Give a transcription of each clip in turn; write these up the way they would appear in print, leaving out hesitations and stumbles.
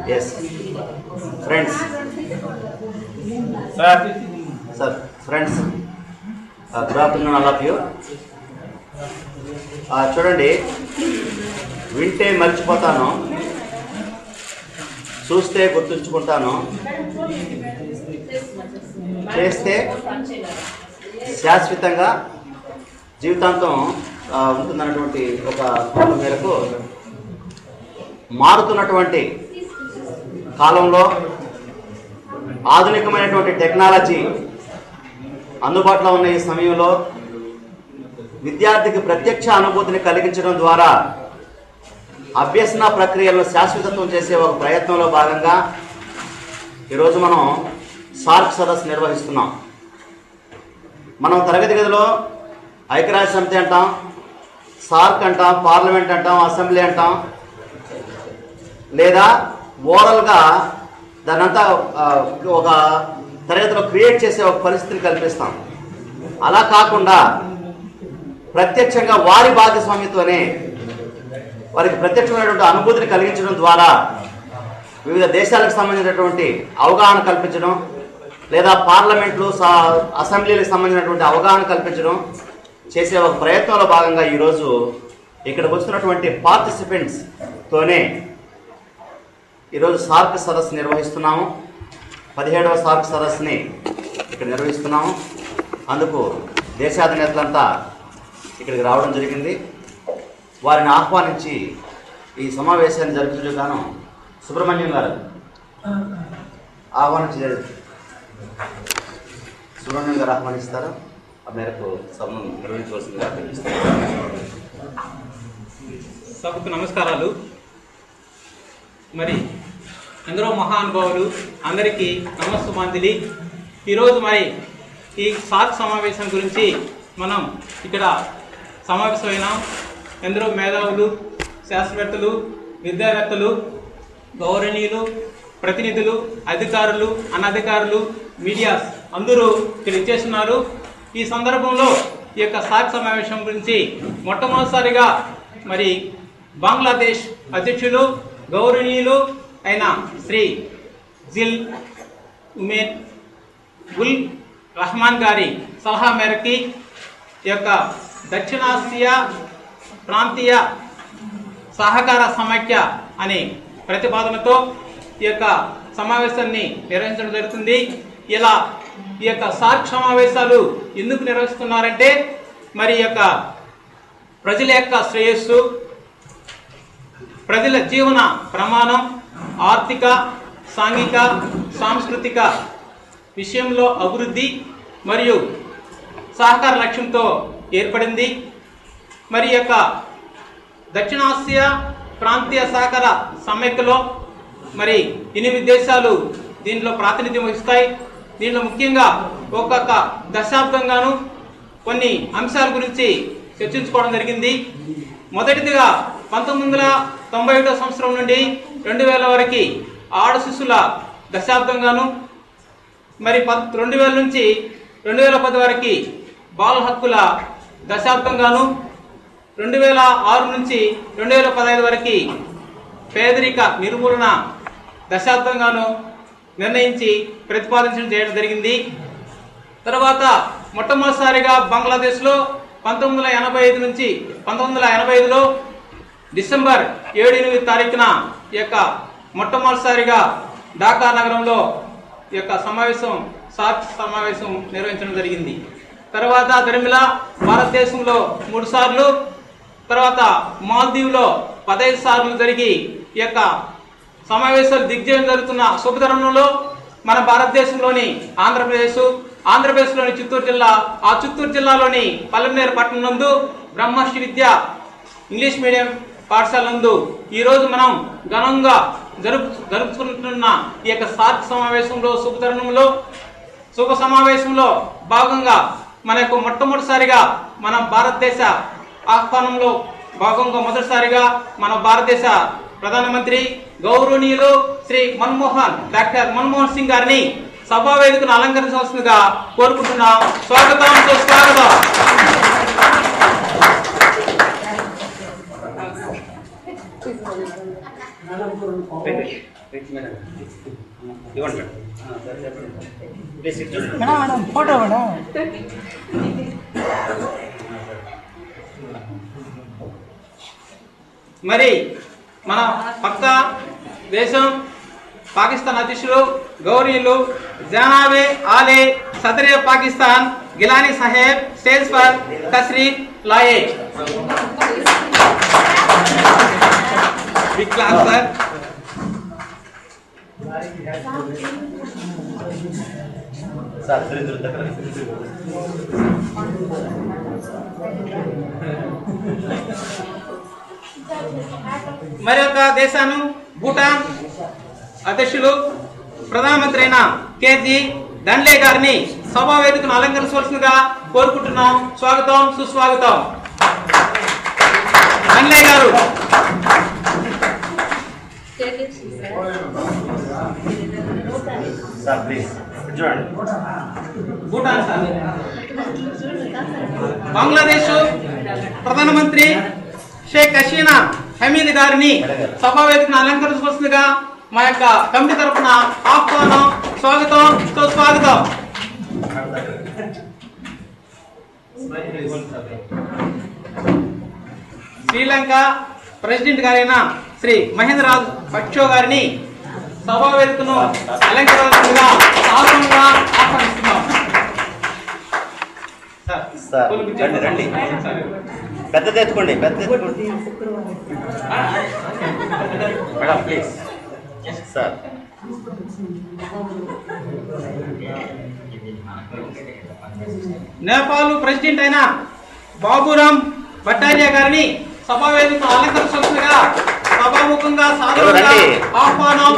Yes. Friends. Sir, friends. Good afternoon all of you. చూడండి, వింటే మర్చిపోతాను, చూస్తే గుర్తుంచుకుంటాను, చేస్తే శాశ్వతంగా జీవితాంతం ఉంటుందన్నటువంటి ఒక మేరకు మారుతున్నటువంటి కాలంలో ఆధునికమైనటువంటి టెక్నాలజీ అందుబాటులో ఉన్న ఈ సమయంలో విద్యార్థికి ప్రత్యక్ష అనుభూతిని కలిగించడం ద్వారా అభ్యసన ప్రక్రియలను శాశ్వతత్వం చేసే ఒక ప్రయత్నంలో భాగంగా ఈరోజు మనం సార్క్ సదస్సు నిర్వహిస్తున్నాం. మనం తరగతి గదిలో ఐక్యరాజ్య సమితి అంటాం, సార్క్ అంటాం, పార్లమెంట్ అంటాం, అసెంబ్లీ అంటాం, లేదా ఓరల్గా దానంతా ఒక తరగతిలో క్రియేట్ చేసే ఒక పరిస్థితిని కల్పిస్తాం. అలా కాకుండా ప్రత్యక్షంగా వారి భాగస్వామ్యంతోనే వారికి ప్రత్యక్షమైనటువంటి అనుభూతిని కలిగించడం ద్వారా వివిధ దేశాలకు సంబంధించినటువంటి అవగాహన కల్పించడం, లేదా పార్లమెంట్లు అసెంబ్లీలకు సంబంధించినటువంటి అవగాహన కల్పించడం చేసే ఒక ప్రయత్నంలో భాగంగా ఈరోజు ఇక్కడికి వచ్చినటువంటి పార్టిసిపెంట్స్తోనే ఈరోజు సార్క్ సదస్సు నిర్వహిస్తున్నాము. 17వ సార్క్ సదస్సుని ఇక్కడ నిర్వహిస్తున్నాము. అందుకు దేశాధినేతలంతా ఇక్కడికి రావడం జరిగింది. వారిని ఆహ్వానించి ఈ సమావేశాన్ని జరుపుతుగాను సుబ్రహ్మణ్యం గారు ఆహ్వానిస్తారు. ఆ మేరకు సభను నిర్వహించవలసిందిగా అభ్యర్థిస్తారు. సభకు నమస్కారాలు. మరి ఎందరో మహానుభావులు అందరికీ నమస్సుమాంజలి. ఈరోజు మరి ఈ సార్క్ సమావేశం గురించి మనం ఇక్కడ సమావేశమైనాం. ఎందరో మేధావులు, శాస్త్రవేత్తలు, విద్యావేత్తలు, గౌరవనీయులు, ప్రతినిధులు, అధికారులు, అనధికారులు, మీడియాస్ అందరూ ఇక్కడ ఇచ్చేస్తున్నారు. ఈ సందర్భంలో ఈ యొక్క సార్క్ సమావేశం గురించి మొట్టమొదటిసారిగా మరి బంగ్లాదేశ్ అధ్యక్షులు గౌరవనీయులు అయిన శ్రీ జిల్ ఉమేద్ గుల్ రహమాన్ గారి సలహా మేరకి ఈ యొక్క దక్షిణాసియా ప్రాంతీయ సహకార సమాఖ్య అనే ప్రతిపాదనతో ఈ యొక్క సమావేశాన్ని నిర్వహించడం జరుగుతుంది. ఇలా ఈ యొక్క సార్క్ సమావేశాలు ఎందుకు నిర్వహిస్తున్నారంటే మరి ఈ యొక్క ప్రజల యొక్క శ్రేయస్సు, ప్రజల జీవన ప్రమాణం, ఆర్థిక, సాంఘిక, సాంస్కృతిక విషయంలో అభివృద్ధి మరియు సహకార లక్ష్యంతో ఏర్పడింది. మరి యొక్క దక్షిణాసియా ప్రాంతీయ సహకార సమైక్యలో మరి 8 దేశాలు దీంట్లో ప్రాతినిధ్యం వహిస్తాయి. దీంట్లో ముఖ్యంగా ఒక్కొక్క దశాబ్దంగాను కొన్ని అంశాల గురించి చర్చించుకోవడం జరిగింది. మొదటిదిగా 1991 సంవత్సరం నుండి 2000 వరకు ఆడ శిశుల దశాబ్దంగాను, మరి 2000 నుంచి 2010 వరకు బాల హక్కుల దశాబ్దంగాను, 2006 నుంచి 2015 వరకు పేదరిక నిర్మూలన దశాబ్దంగాను నిర్ణయించి ప్రతిపాదించడం చేయడం జరిగింది. తర్వాత మొట్టమొదటిసారిగా బంగ్లాదేశ్లో 1985 నుంచి 1985లో డిసెంబర్ 7-8 తారీఖున ఈ యొక్క మొట్టమొదటిసారిగా ఢాకా నగరంలో ఈ యొక్క సార్క్ సమావేశం నిర్వహించడం జరిగింది. తర్వాత దరిమిలా భారతదేశంలో 3 సార్లు, తర్వాత మాల్దీవ్లో 15 సార్లు జరిగి ఈ యొక్క సమావేశాలు దిగ్విజయం జరుగుతున్న శుభతరుణంలో మన భారతదేశంలోని ఆంధ్రప్రదేశ్లోని చిత్తూరు జిల్లా, ఆ చిత్తూరు జిల్లాలోని పల్లెమనేరు పట్టణం నందు బ్రహ్మశ్రీ విద్య ఇంగ్లీష్ మీడియం పాఠశాల నందు ఈరోజు మనం ఘనంగా జరుపుకుంటున్న ఈ యొక్క సార్క్ సమావేశంలో శుభ సమావేశంలో భాగంగా మనకు మొట్టమొదటిసారిగా మన భారతదేశ ఆహ్వానంలో భాగంగా మొదటిసారిగా మన భారతదేశ ప్రధానమంత్రి గౌరవనీయులు శ్రీ డాక్టర్ మన్మోహన్ సింగ్ గారిని సభా వేదికను అలంకరించవలసిందిగా కోరుకుంటున్నాం. స్వాగతం. ఇవ్వండి ప్లీజ్ మేడం ఫోటో మేడం. మరి మన పక్క దేశం పాకిస్తాన్ అధ్యక్షులు గౌరీలు జనాబే ఆలే సదర్ పాకిస్తాన్ గిలానీ సాహెబ్ స్టేజ్ पर तशरीफ लाए। Big class sir. మరి ఒక దేశాను భూటాన్ అధ్యక్షులు ప్రధానమంత్రి అయిన కేజీ దండ్లే గారిని సభా వేదికను అలంకరించవలసిందిగా కోరుకుంటున్నాం। స్వాగతం సుస్వాగతం దండ్లే గారు। భూటాన్ సార్ బంగ్లాదేశ్ ప్రధానమంత్రి షేక్ హసీనా హమీద్ గారిని సభా వేదికను అలంకరించవలసిందిగా మా యొక్క కమిటీ తరఫున ఆహ్వానం స్వాగతం సుస్వాగతం। శ్రీలంక ప్రెసిడెంట్ గారైన శ్రీ మహేంద్ర పక్షో గారిని సభా వేదికను అలంకరించవలసిందిగా ఆహ్వానంగా ఆహ్వానిస్తున్నాం। రండి పెద్దది ఎత్తుకోండి madam please sir. Nepal president అయిన బాబురామ్ భట్టారియా గారిని సభా వేదికను అలంకరించవలసిందిగా సభాముఖంగా సాదరంగా ఆహ్వానం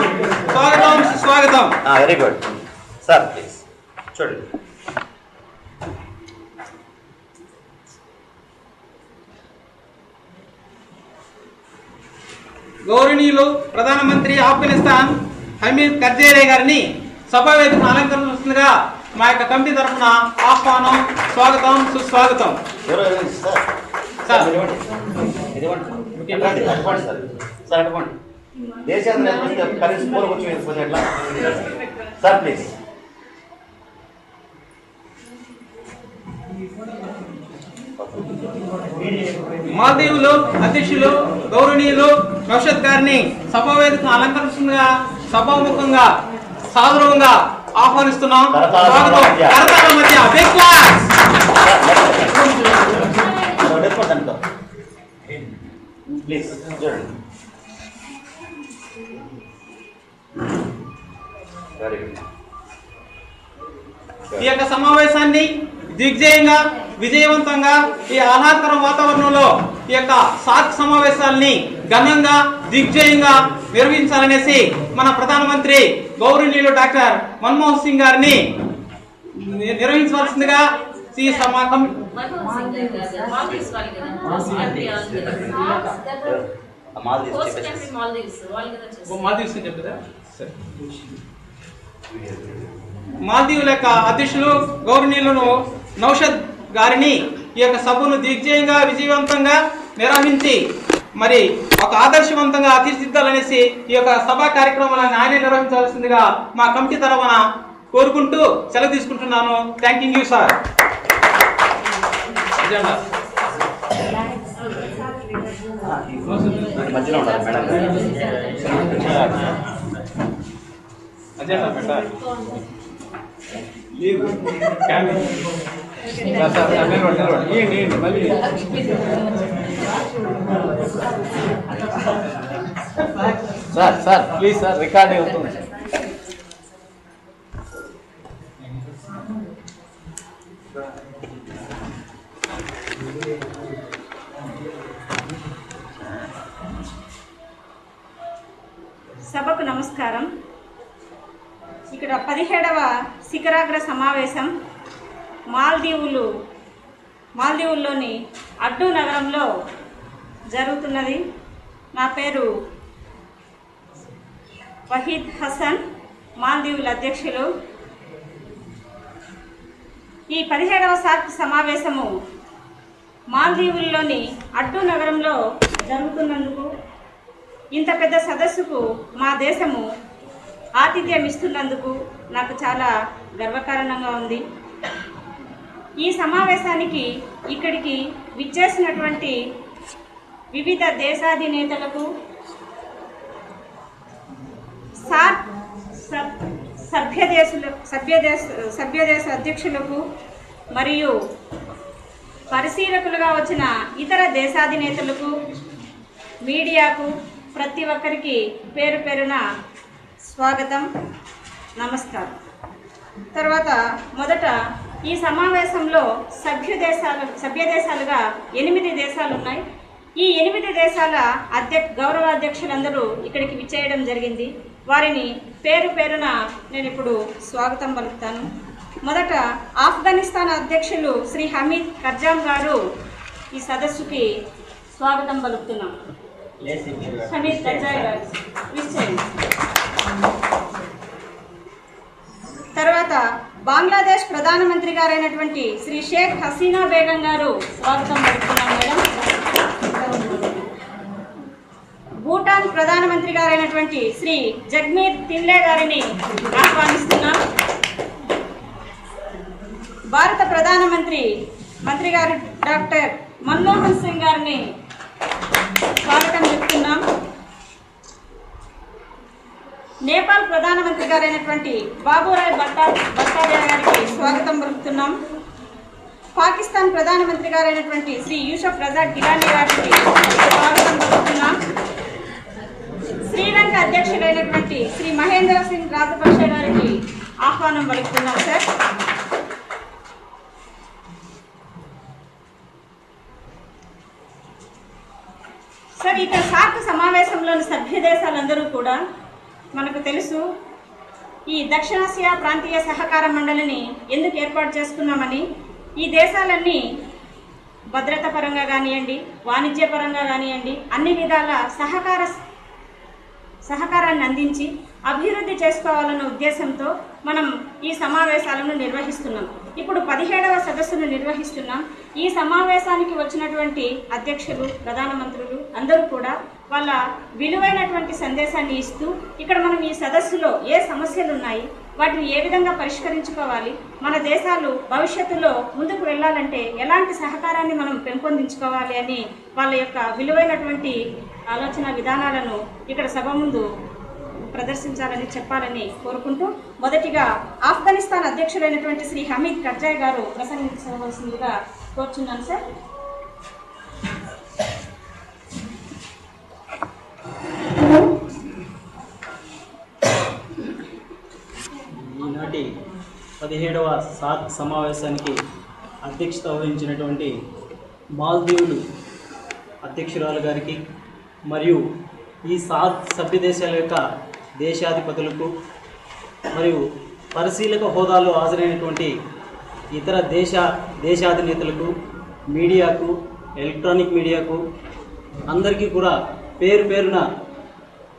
స్వాగతం స్వాగతం। వెరీ గుడ్ సార్ ప్లీజ్ చూడండి। గౌరవనీయులు ప్రధానమంత్రి ఆఫ్ఘనిస్తాన్ హమీద్ కర్జేరే గారిని సభా వేదికను అలంకరించవలసిందిగా మా యొక్క కమిటీ తరఫున ఆహ్వానం స్వాగతం సుస్వాగతం। దేశాన్ని కనీసం పూలకొచ్చి వెళ్ళిపోతే ఎట్లా సార్ ప్లీజ్। మాల్దీవులు అధ్యక్షులు గౌరవనీయులు నౌషద్ గారిని సభా వేదికను అలంకరించగా సభాముఖంగా సాదరంగా ఆహ్వానిస్తున్నాం। స్వాగతం కరతాళ మధ్య బిగ్ క్లాస్। ప్లీజ్ చూడండి వెరీ గుడ్। ఈ యొక్క సమావేశాన్ని దిగ్విజయంగా విజయవంతంగా ఈ ఆహ్లాదకర వాతావరణంలో ఈ యొక్క సార్క్ సమావేశాలని ఘనంగా దిగ్విజయంగా నిర్వహించాలనేసి మన ప్రధానమంత్రి గౌరవనీయులు డాక్టర్ మన్మోహన్ సింగ్ గారిని నిర్వహించవలసిందిగా ఈ సమావేశం మాల్దీవుల యొక్క అధ్యక్షులు గౌరవనీయులను నౌషద్ గారిని ఈ యొక్క సభను దిగ్విజయంగా విజయవంతంగా నిర్వహించి మరి ఒక ఆదర్శవంతంగా తీర్చిదిద్దాలనేసి ఈ యొక్క సభా కార్యక్రమాలను ఆయన నిర్వహించాల్సిందిగా మా కమిటీ తరఫున కోరుకుంటూ సెలవు తీసుకుంటున్నాను। Thank you sir. మధ్యలో ఉండాలి మేడం అజెండా పెట్టాలి సార్ ప్లీజ్ సార్ రికార్డింగ్ అవుతుంది। సభకు నమస్కారం। ఇక్కడ 17వ శిఖరాగ్ర సమావేశం మాల్దీవుల్లోని అడ్డు నగరంలో జరుగుతున్నది। నా పేరు వహీద్ హసన్, మాల్దీవుల అధ్యక్షులు। ఈ 17వ సార్క్ సమావేశము మాల్దీవుల్లోని అడ్డు నగరంలో జరుగుతున్నందుకు ఇంత పెద్ద సదస్సుకు మా దేశము ఆతిథ్యం ఇస్తున్నందుకు నాకు చాలా గర్వకారణంగా ఉంది. ఈ సమావేశానికి ఇక్కడికి విచ్చేసినటువంటి వివిధ దేశాధినేతలకు, సభ్యదేశ అధ్యక్షులకు మరియు పరిశీలకులుగా వచ్చిన ఇతర దేశాధినేతలకు, మీడియాకు ప్రతి ఒక్కరికి పేరు పేరున స్వాగతం, నమస్కారం. తర్వాత మొదట ఈ సమావేశంలో సభ్య దేశాలుగా 8 దేశాలు ఉన్నాయి. ఈ 8 దేశాల గౌరవ అధ్యక్షులందరూ ఇక్కడికి విచ్చేయడం జరిగింది. వారిని పేరు పేరున నేను ఇప్పుడు స్వాగతం పలుకుతాను. మొదట ఆఫ్ఘనిస్తాన్ అధ్యక్షులు శ్రీ హమీద్ కర్జాయ్ గారు ఈ సదస్సుకి స్వాగతం పలుకుతున్నాం. హమీద్ కర్జాయ్ గారు విచ్చేయండి. తర్వాత బంగ్లాదేశ్ ప్రధానమంత్రి గారైనటువంటి శ్రీ షేక్ హసీనా బేగం గారు స్వాగతం పలుకుతున్నాం మేడం. భూటాన్ ప్రధానమంత్రి గారైనటువంటి శ్రీ జగ్మీర్ తిన్లే గారిని ఆహ్వానిస్తున్నాం. భారత ప్రధానమంత్రి గారు డాక్టర్ మన్మోహన్ సింగ్ గారిని స్వాగతం చెప్తున్నాం. నేపాల్ ప్రధానమంత్రి గారైనటువంటి బాబురాయ్ భట్టాచార్య గారికి స్వాగతం పలుకుతున్నాం. పాకిస్తాన్ ప్రధానమంత్రి గారైనటువంటి శ్రీ యూసఫ్ రజా గిలానీ గారికి స్వాగతం పలుకుతున్నాం. శ్రీలంక అధ్యక్షుడైనటువంటి శ్రీ మహేంద్ర సింగ్ రాజపక్ష గారికి ఆహ్వానం పలుకుతున్నాం సార్. సార్, ఇక్కడ సార్క్ సమావేశంలోని సభ్య దేశాలందరూ కూడా మనకు తెలుసు ఈ దక్షిణాసియా ప్రాంతీయ సహకార మండలిని ఎందుకు ఏర్పాటు చేసుకున్నామని. ఈ దేశాలన్నీ భద్రతా పరంగా కానివ్వండి, వాణిజ్యపరంగా కానివ్వండి, అన్ని విధాల సహకారాన్ని అందించి అభివృద్ధి చేసుకోవాలన్న ఉద్దేశంతో మనం ఈ సమావేశాలను నిర్వహిస్తున్నాం. ఇప్పుడు 17వ సదస్సును నిర్వహిస్తున్నాం. ఈ సమావేశానికి వచ్చినటువంటి అధ్యక్షులు, ప్రధానమంత్రులు అందరూ కూడా వాళ్ళ విలువైనటువంటి సందేశాన్ని ఇస్తూ ఇక్కడ మనం ఈ సదస్సులో ఏ సమస్యలు ఉన్నాయి, వాటిని ఏ విధంగా పరిష్కరించుకోవాలి, మన దేశాలు భవిష్యత్తులో ముందుకు వెళ్ళాలంటే ఎలాంటి సహకారాన్ని మనం పెంపొందించుకోవాలి అని వాళ్ళ యొక్క విలువైనటువంటి ఆలోచన విధానాలను ఇక్కడ సభ ముందు ప్రదర్శించాలని చెప్పాలని కోరుకుంటూ మొదటిగా ఆఫ్ఘనిస్తాన్ అధ్యక్షుడైనటువంటి శ్రీ హమీద్ కర్జాయ్ గారు ప్రసంగించవలసిందిగా కోరుచున్నాను సార్. ఈనాటి 17వ సార్క్ సమావేశానికి అధ్యక్షత వహించినటువంటి మాల్దీవులు అధ్యక్షురాలు గారికి మరియు ఈ సార్క్ సభ్య దేశాల యొక్క దేశాధిపతులకు మరియు పరిశీలక హోదాలో హాజరైనటువంటి ఇతర దేశాధినేతలకు, మీడియాకు, ఎలక్ట్రానిక్ మీడియాకు అందరికీ కూడా పేరు పేరున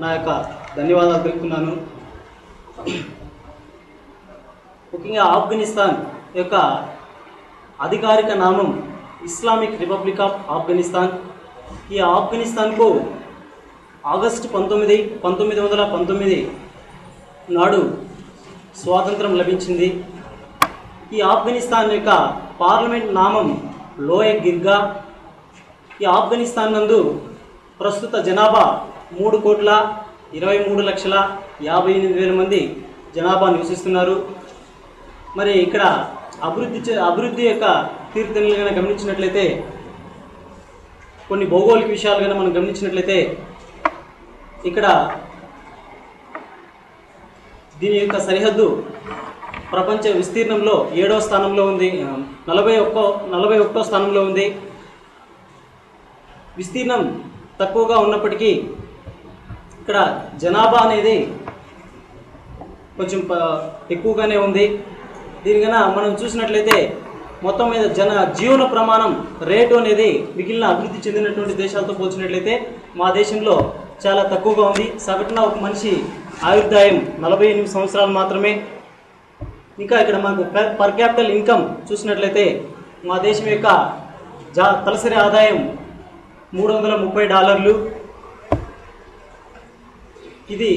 నా యొక్క ధన్యవాదాలు తెలుపుతున్నాను. ముఖ్యంగా ఆఫ్ఘనిస్తాన్ యొక్క అధికారిక నామం ఇస్లామిక్ రిపబ్లిక్ ఆఫ్ ఆఫ్ఘనిస్తాన్. ఈ ఆఫ్ఘనిస్తాన్కు ఆగస్టు 1919 నాడు స్వాతంత్రం లభించింది. ఈ ఆఫ్ఘనిస్తాన్ యొక్క పార్లమెంట్ నామం లోయే గిర్గా. ఈ ఆఫ్ఘనిస్తాన్ నందు ప్రస్తుత జనాభా 3,23,58,000 మంది జనాభా నివసిస్తున్నారు. మరి ఇక్కడ అభివృద్ధి యొక్క తీర్థనులుగా గమనించినట్లయితే, కొన్ని భౌగోళిక విషయాలు కనుక మనం గమనించినట్లయితే ఇక్కడ దీని యొక్క సరిహద్దు ప్రపంచ విస్తీర్ణంలో 7వ స్థానంలో ఉంది, 41వ స్థానంలో ఉంది. విస్తీర్ణం తక్కువగా ఉన్నప్పటికీ ఇక్కడ జనాభా అనేది కొంచెం ఎక్కువగానే ఉంది. దీని కన్నా మనం చూసినట్లయితే మొత్తం మీద జీవన ప్రమాణం రేటు అనేది మిగిలిన అభివృద్ధి చెందినటువంటి దేశాలతో పోల్చినట్లయితే మా దేశంలో చాలా తక్కువగా ఉంది. సగటున ఒక మనిషి ఆయుర్దాయం 48 సంవత్సరాలు మాత్రమే. ఇంకా ఇక్కడ మనకు పర్ క్యాపిటల్ ఇన్కమ్ చూసినట్లయితే మా దేశం యొక్క తలసరి ఆదాయం $330. ఇది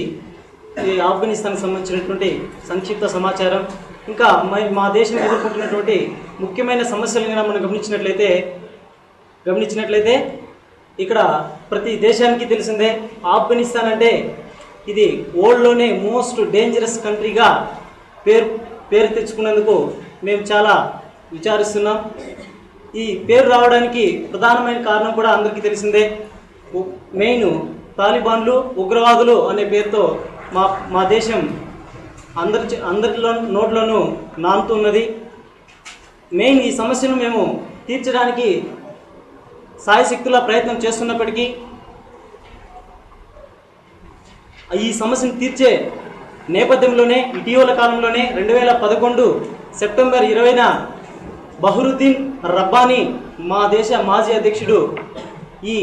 ఈ ఆఫ్ఘనిస్తాన్కి సంబంధించినటువంటి సంక్షిప్త సమాచారం. ఇంకా మా దేశం ఎదుర్కొంటున్నటువంటి ముఖ్యమైన సమస్యలను మనం గమనించినట్లయితే ఇక్కడ ప్రతి దేశానికి తెలిసిందే ఆఫ్ఘనిస్తాన్ అంటే ఇది వరల్డ్లోనే మోస్ట్ డేంజరస్ కంట్రీగా పేరు తెచ్చుకున్నందుకు మేము చాలా విచారిస్తున్నాం. ఈ పేరు రావడానికి ప్రధానమైన కారణం కూడా అందరికీ తెలిసిందే. మెయిన్ తాలిబాన్లు, ఉగ్రవాదులు అనే పేరుతో మా దేశం అందరిలో నోట్లోనూ నానుతున్నది. మెయిన్ ఈ సమస్యను మేము తీర్చడానికి సాయశక్తుల ప్రయత్నం చేస్తున్నప్పటికీ ఈ సమస్యను తీర్చే నేపథ్యంలోనే ఇటీవల కాలంలోనే 2011 సెప్టెంబర్ 20న బహ్రుద్దీన్ రబ్బానీ మా దేశ మాజీ అధ్యక్షుడు ఈ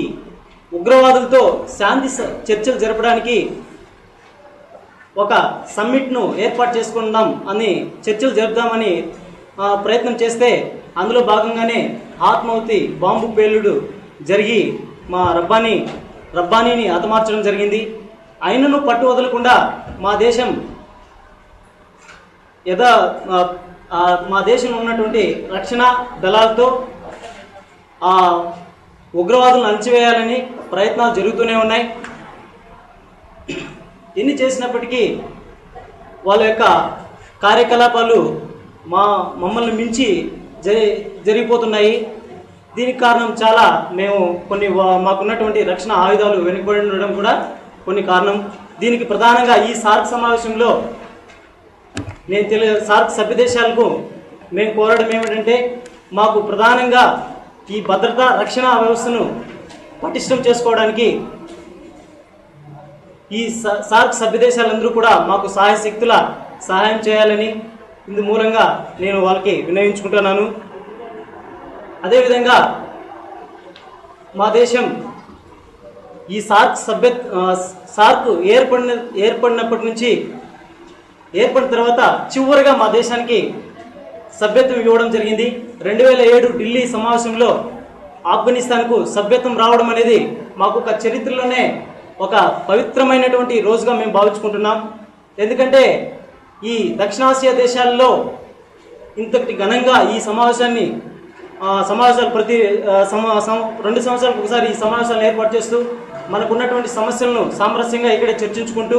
ఉగ్రవాదులతో శాంతి చర్చలు జరపడానికి ఒక సమ్మిట్ను ఏర్పాటు చేసుకుందాం అని చర్చలు జరుపుదామని ప్రయత్నం చేస్తే అందులో భాగంగానే ఆత్మాహుతి బాంబు పేలుడు జరిగి మా రబ్బానీని హతమార్చడం జరిగింది. అయినను పట్టు వదలకుండా మా దేశంలో ఉన్నటువంటి రక్షణ దళాలతో ఆ ఉగ్రవాదులను అణచివేయాలని ప్రయత్నాలు జరుగుతూనే ఉన్నాయి. ఎన్ని చేసినప్పటికీ వాళ్ళ యొక్క కార్యకలాపాలు మమ్మల్ని మించి జరిగిపోతున్నాయి. దీనికి కారణం చాలా మాకున్నటువంటి రక్షణ ఆయుధాలు వెనుకబడి ఉండడం కూడా కొన్ని కారణం. దీనికి ప్రధానంగా ఈ సార్క్ సమావేశంలో సార్క్ సభ్య దేశాలకు మేము కోరడం ఏమిటంటే మాకు ప్రధానంగా ఈ భద్రతా రక్షణ వ్యవస్థను పటిష్టం చేసుకోవడానికి ఈ సార్క్ సభ్య దేశాలందరూ కూడా మాకు సాయశక్తుల సహాయం చేయాలని ఇందు మూలంగా నేను వాళ్ళకి విన్నవించుకుంటున్నాను. అదేవిధంగా మా దేశం ఈ సార్క్ ఏర్పడినప్పటి నుంచి ఏర్పడిన తర్వాత చివరిగా మా దేశానికి సభ్యత్వం ఇవ్వడం జరిగింది. 2007 ఢిల్లీ సమావేశంలో ఆఫ్ఘనిస్తాన్కు సభ్యత్వం రావడం అనేది మాకు ఒక చరిత్రలోనే ఒక పవిత్రమైనటువంటి రోజుగా మేము భావించుకుంటున్నాం. ఎందుకంటే ఈ దక్షిణాసియా దేశాల్లో ఇంతటి ఘనంగా ఈ సమావేశాలు ప్రతి 2 సంవత్సరాలకు ఒకసారి ఈ సమావేశాలను ఏర్పాటు చేస్తూ మనకున్నటువంటి సమస్యలను సామరస్యంగా ఇక్కడే చర్చించుకుంటూ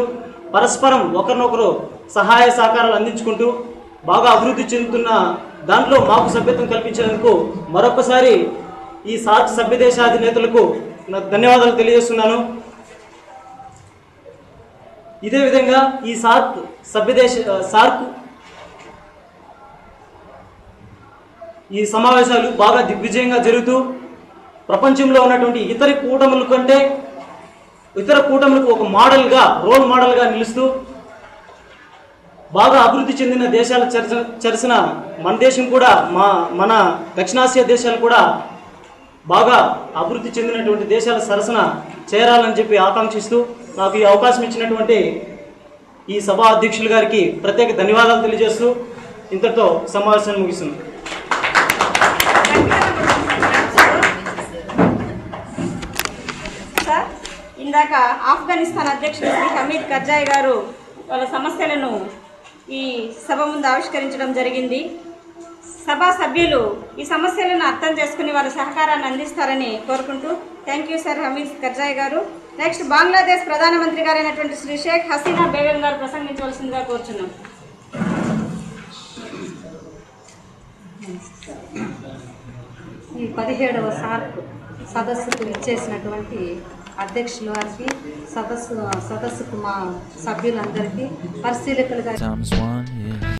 పరస్పరం ఒకరినొకరు సహాయ సహకారాలు అందించుకుంటూ బాగా అభివృద్ధి చెందుతున్న దాంట్లో మాకు సభ్యత్వం కల్పించినందుకు మరొకసారి ఈ సార్క్ సభ్య దేశాధినేతలకు ధన్యవాదాలు తెలియజేస్తున్నాను. ఇదే విధంగా ఈ సార్క్ ఈ సమావేశాలు బాగా దిగ్విజయంగా జరుగుతూ ప్రపంచంలో ఉన్నటువంటి ఇతర కూటములకు ఒక రోల్ మోడల్గా నిలుస్తూ బాగా అభివృద్ధి చెందిన దేశాల చర్చన మన దేశం కూడా మన దక్షిణాసియా దేశాలు కూడా బాగా అభివృద్ధి చెందినటువంటి దేశాల సరసన చేరాలని చెప్పి ఆకాంక్షిస్తూ నాకు ఈ అవకాశం ఇచ్చినటువంటి ఈ సభా అధ్యక్షులు గారికి ప్రత్యేక ధన్యవాదాలు తెలియజేస్తూ ఇంతటితో సమావేశాన్ని ముగిస్తున్నాను. సార్, ఇందాక ఆఫ్ఘనిస్తాన్ అధ్యక్షుడు శ్రీ హమీద్ కర్జాయ్ గారు వాళ్ళ సమస్యలను ఈ సభ ముందు ఆవిష్కరించడం జరిగింది. సభా సభ్యులు ఈ సమస్యలను అర్థం చేసుకుని వారి సహకారాన్ని అందిస్తారని కోరుకుంటూ thank you sir Hamid Karzai గారు. నెక్స్ట్ బంగ్లాదేశ్ ప్రధానమంత్రి గారైనటువంటి శ్రీ షేక్ హసీనా బేగం గారు ప్రసంగించవలసిందిగా కోరుచున్నాం. ఈ 17వ సార్క్ సదస్సుకు ఇచ్చేసినటువంటి అధ్యక్షుల వారికి సదస్సుకు మా సభ్యులందరికీ పరిశీలకులుగా